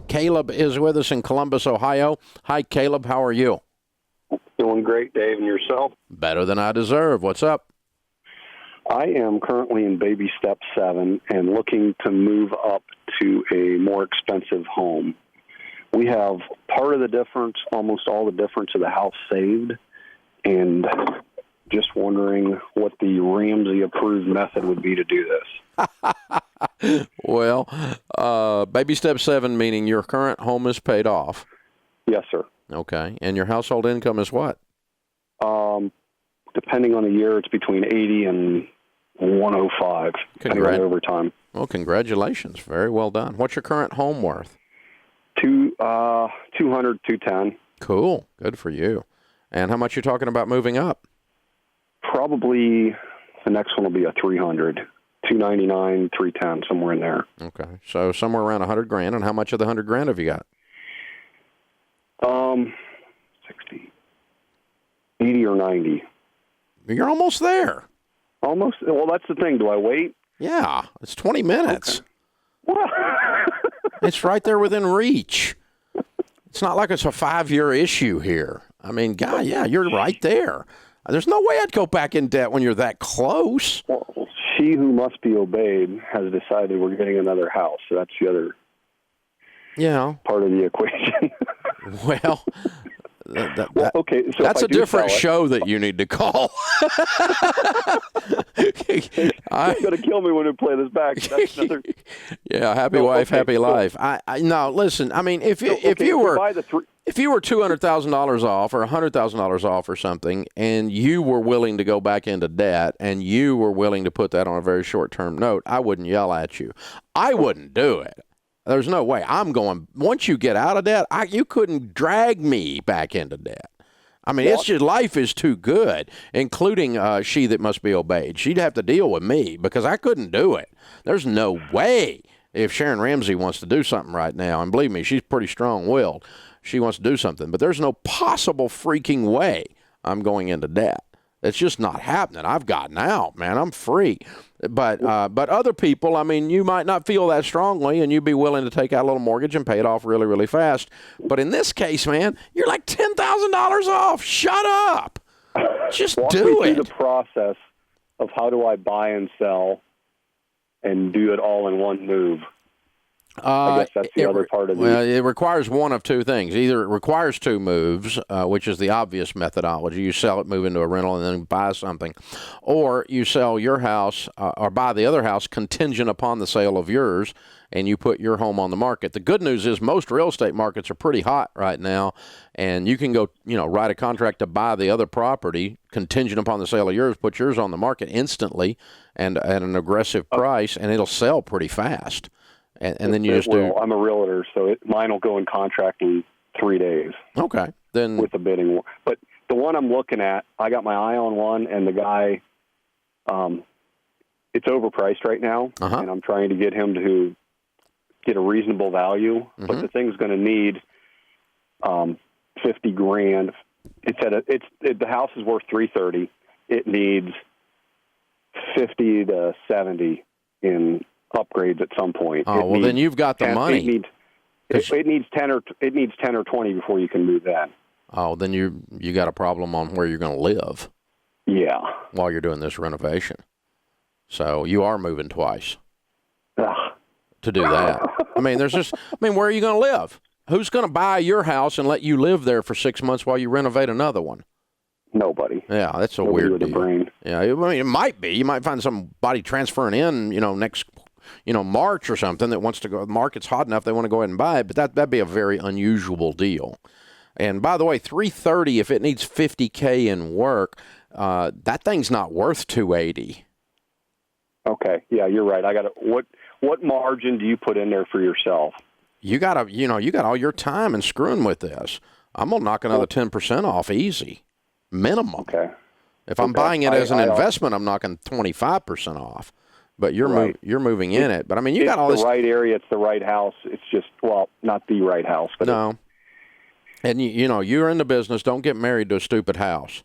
Caleb is with us in Columbus, Ohio. Hi, Caleb. How are you? Doing great, Dave, and yourself? Better than I deserve. What's up? I am currently in baby step 7 and looking to move up to a more expensive home. We have part of the difference, almost all the difference of the house saved, and just wondering what the Ramsey-approved method would be to do this. Well, baby step 7, meaning your current home is paid off. Yes, sir. Okay. And your household income is what? Depending on the year, it's between 80 and 105, depending on overtime. Well, congratulations. Very well done. What's your current home worth? 210. Cool. Good for you. And how much you talking about moving up? Probably the next one will be a 300. 299, 310, somewhere in there. Okay. So somewhere around $100,000. And how much of the $100,000 have you got? 60, 80 or 90. You're almost there. Almost. Well, that's the thing. Do I wait? Yeah. It's 20 minutes. Okay. It's right there within reach. It's not like it's a 5-year issue here. I mean, God, yeah, you're right there. There's no way I'd go back in debt when you're that close. Well, she who must be obeyed has decided we're getting another house. So that's the other part of the equation. Well, okay. So that's a different show that you need to call. You're going to kill me when we play this back. That's another... Yeah, happy wife, happy life. No, listen. I mean, if you were $200,000 off or $100,000 off or something, and you were willing to go back into debt, and you were willing to put that on a very short-term note, I wouldn't yell at you. I wouldn't do it. There's no way. I'm going, once you get out of debt, you couldn't drag me back into debt. I mean, it's just, life is too good, including she that must be obeyed. She'd have to deal with me because I couldn't do it. There's no way if Sharon Ramsey wants to do something right now, and believe me, she's pretty strong-willed. She wants to do something, but there's no possible freaking way I'm going into debt. It's just not happening. I've gotten out, man. I'm free. But other people, I mean, you might not feel that strongly, and you'd be willing to take out a little mortgage and pay it off really, really fast. But in this case, man, you're like $10,000 off. Shut up. Just do it. Walk me through the process of how do I buy and sell and do it all in one move. I guess that's the other part of it. Well, it requires one of two things. Either it requires 2 moves, which is the obvious methodology. You sell it, move into a rental, and then buy something. Or you sell your house or buy the other house contingent upon the sale of yours, and you put your home on the market. The good news is most real estate markets are pretty hot right now, and you can go, write a contract to buy the other property contingent upon the sale of yours, put yours on the market instantly and at an aggressive price, and it'll sell pretty fast. And then you just do. I'm a realtor, so mine will go in contract in 3 days. Okay, then with the bidding war. But the one I'm looking at, I got my eye on one, and the guy, it's overpriced right now, and I'm trying to get him to get a reasonable value. Mm-hmm. But the thing's going to need $50,000. The house is worth $330,000. It needs 50 to 70 in upgrades at some point. Oh, well, then you've got the money. It needs 10 or 20 before you can move in. Oh, then you got a problem on where you're going to live. Yeah. While you're doing this renovation. So you are moving twice to do that. I mean, where are you going to live? Who's going to buy your house and let you live there for 6 months while you renovate another one? Nobody. Yeah, that's a Nobody weird with deal. A brain. Yeah, I mean, it might be. You might find somebody transferring in, next March or something that wants to go. The market's hot enough they want to go ahead and buy it, but that'd be a very unusual deal. And by the way, $330,000 if it needs $50,000 in work, that thing's not worth $280,000. Okay, yeah, you're right. I got to. What margin do you put in there for yourself? You got all your time and screwing with this. I'm gonna knock another 10% off easy, minimum. Okay. If I'm buying it as an investment, I'm knocking 25% off. But you're moving in it. But I mean, you got all this. It's the right area. It's the right house. It's just not the right house, but no. And you're in the business. Don't get married to a stupid house.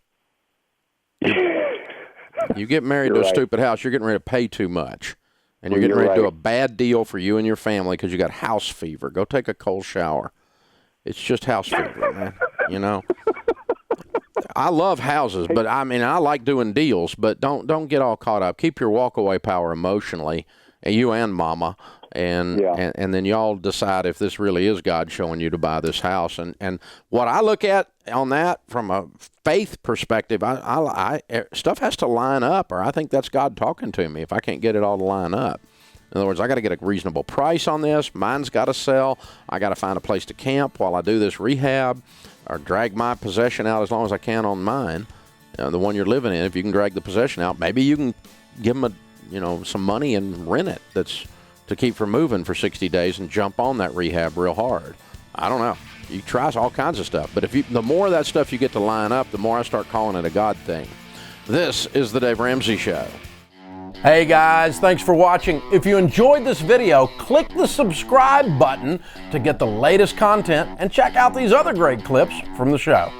You get married to a stupid house, you're getting ready to pay too much. and you're getting ready to do right. a bad deal for you and your family because you got house fever, go take a cold shower. It's just house fever, man. You know, I love houses, but I mean, I like doing deals, but don't get all caught up. Keep your walkaway power emotionally, you and Mama, and then y'all decide if this really is God showing you to buy this house. And what I look at on that from a faith perspective, I stuff has to line up, or I think that's God talking to me if I can't get it all to line up. In other words, I got to get a reasonable price on this. Mine's got to sell. I got to find a place to camp while I do this rehab, or drag my possession out as long as I can on mine, the one you're living in. If you can drag the possession out, maybe you can give them some money and rent it. That's to keep from moving for 60 days and jump on that rehab real hard. I don't know. You try all kinds of stuff, but the more of that stuff you get to line up, the more I start calling it a God thing. This is the Dave Ramsey Show. Hey guys, thanks for watching. If you enjoyed this video, click the subscribe button to get the latest content and check out these other great clips from the show.